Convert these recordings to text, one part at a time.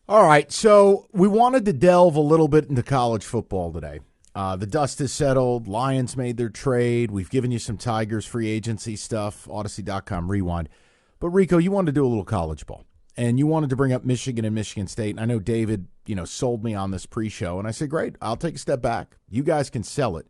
All right, so we wanted to delve a little bit into college football today. The dust has settled. Lions made their trade. We've given you some Tigers free agency stuff, Odyssey.com rewind. But, Rico, you wanted to do a little college ball, and you wanted to bring up Michigan and Michigan State. And I know David, sold me on this pre-show, and I said, great, I'll take a step back. You guys can sell it.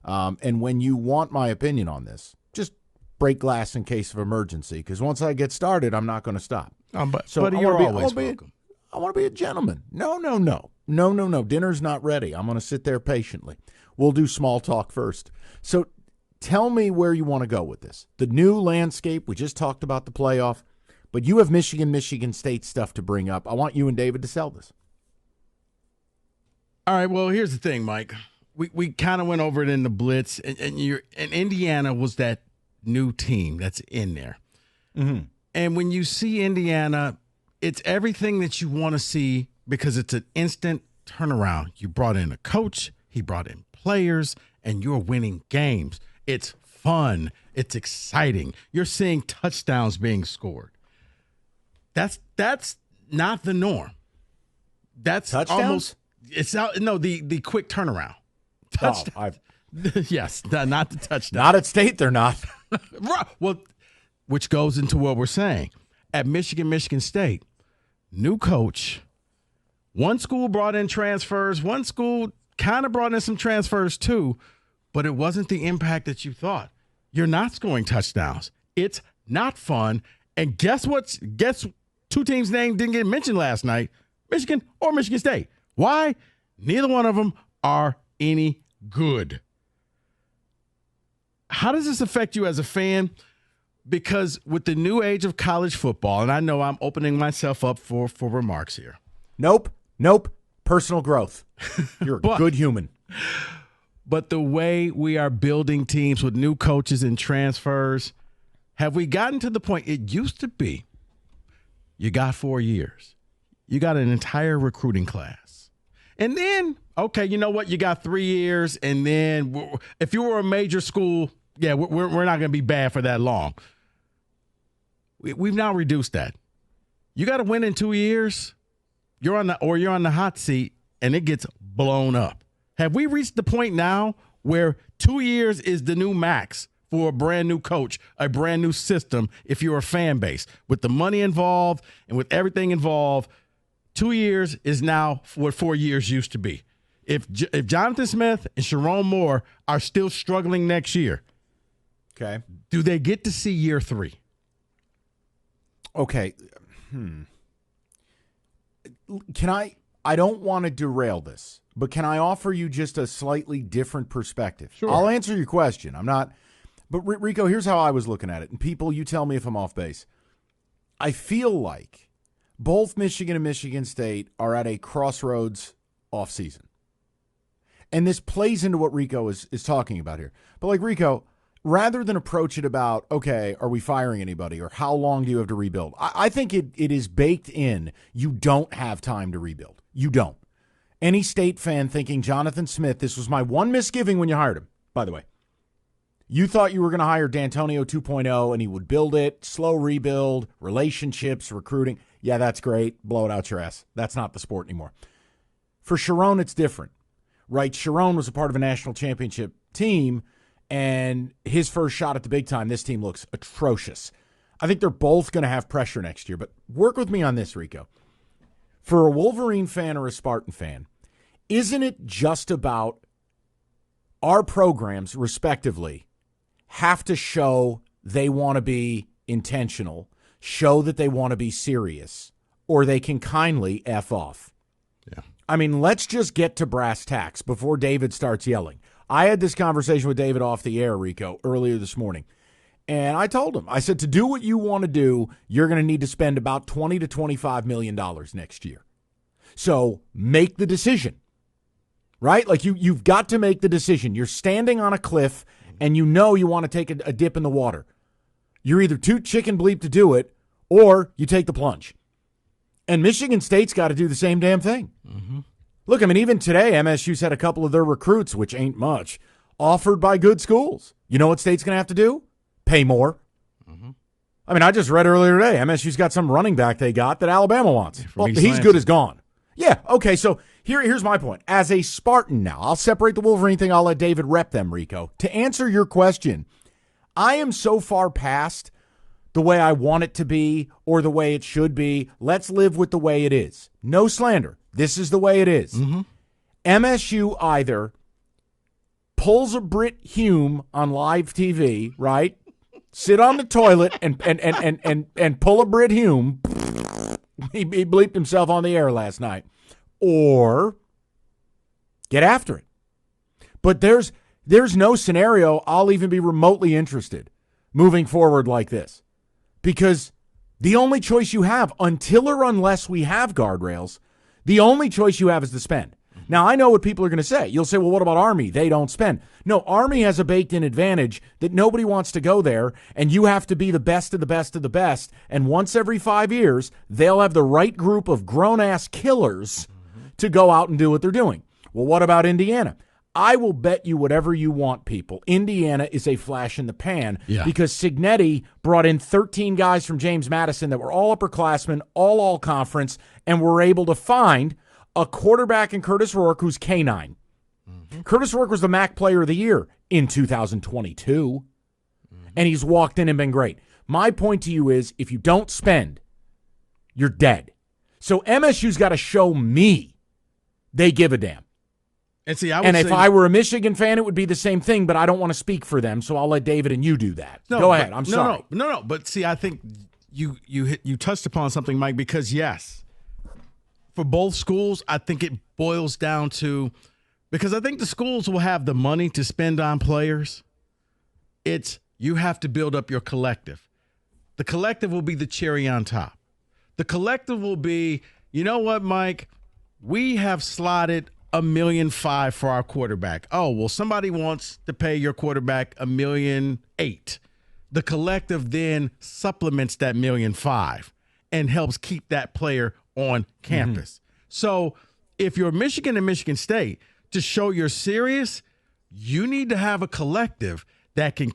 And when you want my opinion on this, just break glass in case of emergency, because once I get started, I'm not going to stop. But you're always welcome. I want to be a gentleman. No. Dinner's not ready. I'm going to sit there patiently. We'll do small talk first. So tell me where you want to go with this. The new landscape, we just talked about the playoff, but you have Michigan State stuff to bring up. I want you and David to sell this. All right, well, here's the thing, Mike. We kind of went over it in the Blitz, and Indiana was that new team that's in there. Mm-hmm. And when you see Indiana, it's everything that you want to see because it's an instant turnaround. You brought in a coach, he brought in players, and you're winning games. It's fun. It's exciting. You're seeing touchdowns being scored. That's not the norm. That's touchdowns? The quick turnaround. Touchdown. Yes, not the touchdown. Not at State, they're not. Well, which goes into what we're saying. At Michigan State, new coach. One school brought in transfers. One school kind of brought in some transfers too, but it wasn't the impact that you thought. You're not scoring touchdowns. It's not fun. And guess what? Guess two teams' names didn't get mentioned last night, Michigan or Michigan State. Why? Neither one of them are any good. How does this affect you as a fan? Because with the new age of college football, and I know I'm opening myself up for remarks here. Nope. Personal growth. You're a good human. But the way we are building teams with new coaches and transfers, have we gotten to the point? It used to be you got 4 years. You got an entire recruiting class. And then, okay, you know what? You got 3 years. And then if you were a major school, yeah, we're not going to be bad for that long. We've now reduced that. You got to win in 2 years. You're on the hot seat, and it gets blown up. Have we reached the point now where 2 years is the new max for a brand new coach, a brand new system? If you're a fan base, with the money involved and with everything involved, 2 years is now what 4 years used to be. If Jonathan Smith and Sherrone Moore are still struggling next year, okay, do they get to see year 3? Okay. Can I don't want to derail this, but can I offer you just a slightly different perspective? Sure. I'll answer your question. I'm not, but Rico, here's how I was looking at it. And people, you tell me if I'm off base. I feel like both Michigan and Michigan State are at a crossroads offseason. And this plays into what Rico is talking about here. But like Rico, rather than approach it about, okay, are we firing anybody or how long do you have to rebuild? I think it is baked in. You don't have time to rebuild. You don't. Any State fan thinking Jonathan Smith, this was my one misgiving when you hired him, by the way. You thought you were going to hire D'Antonio 2.0 and he would build it, slow rebuild, relationships, recruiting. Yeah, that's great. Blow it out your ass. That's not the sport anymore. For Sherrone, it's different, right? Sherrone was a part of a national championship team, and his first shot at the big time, this team looks atrocious. I think they're both going to have pressure next year, but work with me on this, Rico. For a Wolverine fan or a Spartan fan, isn't it just about our programs, respectively, have to show they want to be intentional, show that they want to be serious, or they can kindly F off? Yeah. I mean, let's just get to brass tacks before David starts yelling. I had this conversation with David off the air, Rico, earlier this morning. And I told him, I said, to do what you want to do, you're going to need to spend about $20 to $25 million next year. So make the decision, right? Like you've got to make the decision. You're standing on a cliff and you know you want to take a dip in the water. You're either too chicken bleep to do it or you take the plunge. And Michigan State's got to do the same damn thing. Mm-hmm. Look, I mean, even today, MSU's had a couple of their recruits, which ain't much, offered by good schools. You know what State's going to have to do? Pay more. Mm-hmm. I mean, I just read earlier today, MSU's got some running back they got that Alabama wants. Yeah, well, East he's Lansing. good as gone. Yeah, okay, so here's my point. As a Spartan now, I'll separate the Wolverine thing. I'll let David rep them, Rico. To answer your question, I am so far past the way I want it to be or the way it should be. Let's live with the way it is. No slander. This is the way it is. Mm-hmm. MSU either pulls a Brit Hume on live TV, right? Sit on the toilet and pull a Brit Hume. He bleeped himself on the air last night. Or get after it. But there's no scenario I'll even be remotely interested moving forward like this. Because the only choice you have, until or unless we have guardrails, the only choice you have is to spend. Now, I know what people are going to say. You'll say, well, what about Army? They don't spend. No, Army has a baked-in advantage that nobody wants to go there, and you have to be the best of the best of the best. And once every 5 years, they'll have the right group of grown-ass killers to go out and do what they're doing. Well, what about Indiana? I will bet you whatever you want, people. Indiana is a flash in the pan because Cignetti brought in 13 guys from James Madison that were all upperclassmen, all conference, and were able to find a quarterback in Curtis Rourke who's K9. Mm-hmm. Curtis Rourke was the MAC Player of the Year in 2022, and he's walked in and been great. My point to you is, if you don't spend, you're dead. So MSU's got to show me they give a damn. And see, if I were a Michigan fan, it would be the same thing, but I don't want to speak for them, so I'll let David and you do that. Go ahead. I'm sorry. No. But see, I think you touched upon something, Mike, because yes, for both schools, I think it boils down to, because I think the schools will have the money to spend on players. It's you have to build up your collective. The collective will be the cherry on top. The collective will be, you know what, Mike? We have slotted $1.5 million for our quarterback. Oh, well, somebody wants to pay your quarterback $1.8 million. The collective then supplements that $1.5 million and helps keep that player on campus. Mm-hmm. So if you're Michigan and Michigan State, to show you're serious, you need to have a collective that can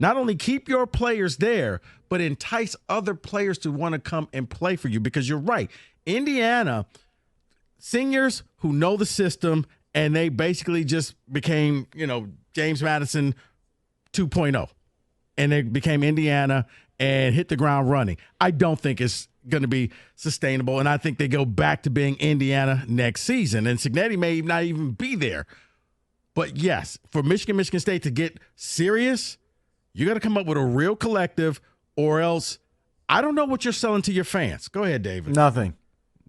not only keep your players there, but entice other players to want to come and play for you. Because you're right, Indiana seniors who know the system, and they basically just became, James Madison 2.0, and they became Indiana and hit the ground running. I don't think it's going to be sustainable, and I think they go back to being Indiana next season. And Cignetti may not even be there. But yes, for Michigan State to get serious, you got to come up with a real collective, or else I don't know what you're selling to your fans. Go ahead, David. Nothing.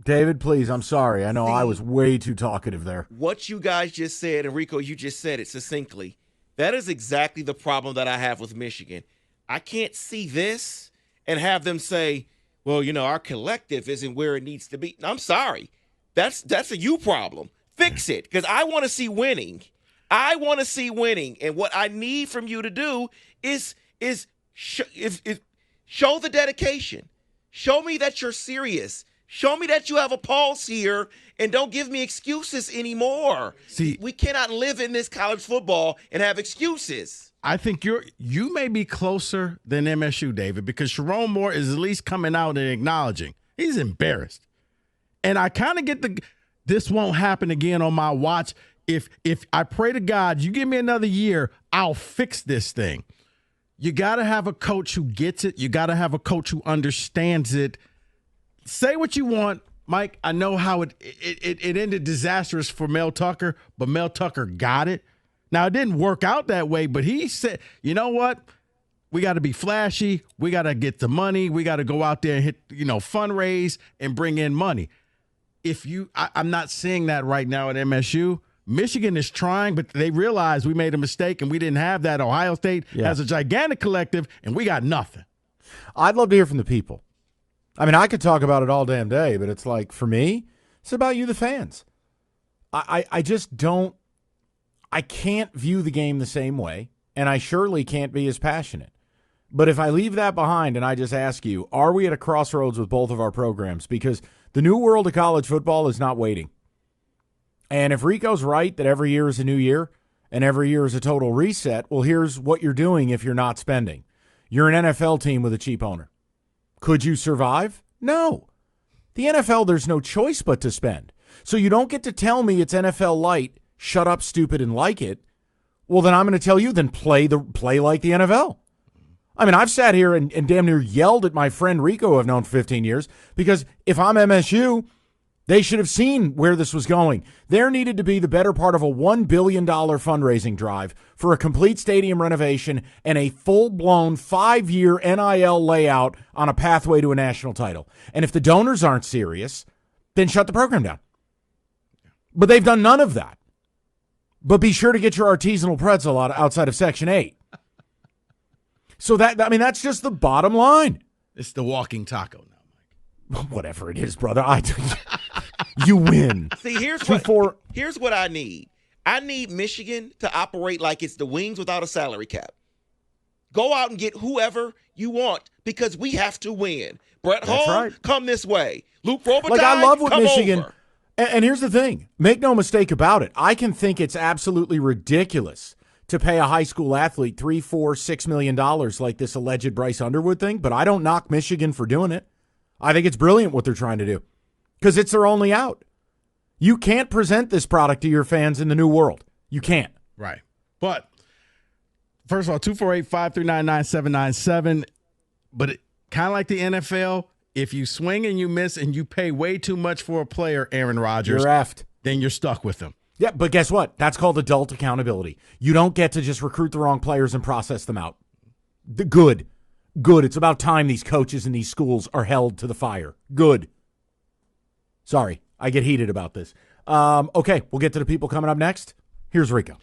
David, please, I'm sorry. I know I was way too talkative there. What you guys just said, and Rico, you just said it succinctly. That is exactly the problem that I have with Michigan. I can't see this and have them say, well, our collective isn't where it needs to be. I'm sorry. That's a you problem. Fix it, because I want to see winning. I want to see winning. And what I need from you to do is show the dedication. Show me that you're serious. Show me that you have a pulse here, and don't give me excuses anymore. See, we cannot live in this college football and have excuses. I think you may be closer than MSU, David, because Sherrone Moore is at least coming out and acknowledging he's embarrassed. And I kind of get this won't happen again on my watch. If I pray to God, you give me another year, I'll fix this thing. You got to have a coach who gets it. You got to have a coach who understands it. Say what you want, Mike. I know how it ended disastrous for Mel Tucker, but Mel Tucker got it. Now, it didn't work out that way, but he said, you know what? We got to be flashy. We got to get the money. We got to go out there and hit, fundraise and bring in money. I'm not seeing that right now at MSU. Michigan is trying, but they realize we made a mistake and we didn't have that. Ohio State has a gigantic collective, and we got nothing. I'd love to hear from the people. I mean, I could talk about it all damn day, but it's like, for me, it's about you, the fans. I just don't – I can't view the game the same way, and I surely can't be as passionate. But if I leave that behind and I just ask you, are we at a crossroads with both of our programs? Because the new world of college football is not waiting. And if Rico's right that every year is a new year and every year is a total reset, well, here's what you're doing if you're not spending. You're an NFL team with a cheap owner. Could you survive? No. The NFL, there's no choice but to spend. So you don't get to tell me it's NFL light, shut up, stupid, and like it. Well, then I'm going to tell you, then play like the NFL. I mean, I've sat here and damn near yelled at my friend Rico, who I've known for 15 years, because if I'm MSU, they should have seen where this was going. There needed to be the better part of a $1 billion fundraising drive for a complete stadium renovation and a full-blown 5-year NIL layout on a pathway to a national title. And if the donors aren't serious, then shut the program down. But they've done none of that. But be sure to get your artisanal pretzel outside of Section 8. So that's just the bottom line. It's the walking taco now, Mike. Whatever it is, brother. You win. See, here's what I need. I need Michigan to operate like it's the Wings without a salary cap. Go out and get whoever you want because we have to win. Brett Hall, come this way. Luke Robitaille, I love what Michigan. Over. And here's the thing. Make no mistake about it. I can think it's absolutely ridiculous to pay a high school athlete $3, $4, $6 million like this alleged Bryce Underwood thing, but I don't knock Michigan for doing it. I think it's brilliant what they're trying to do because it's their only out. You can't present this product to your fans in the new world. You can't. Right. But first of all, 248-539-9797. But kind of like the NFL, if you swing and you miss and you pay way too much for a player, Aaron Rodgers, you're effed. Then you're stuck with them. Yeah, but guess what? That's called adult accountability. You don't get to just recruit the wrong players and process them out. Good. It's about time these coaches in these schools are held to the fire. Good. Sorry, I get heated about this. Okay, we'll get to the people coming up next. Here's Rico.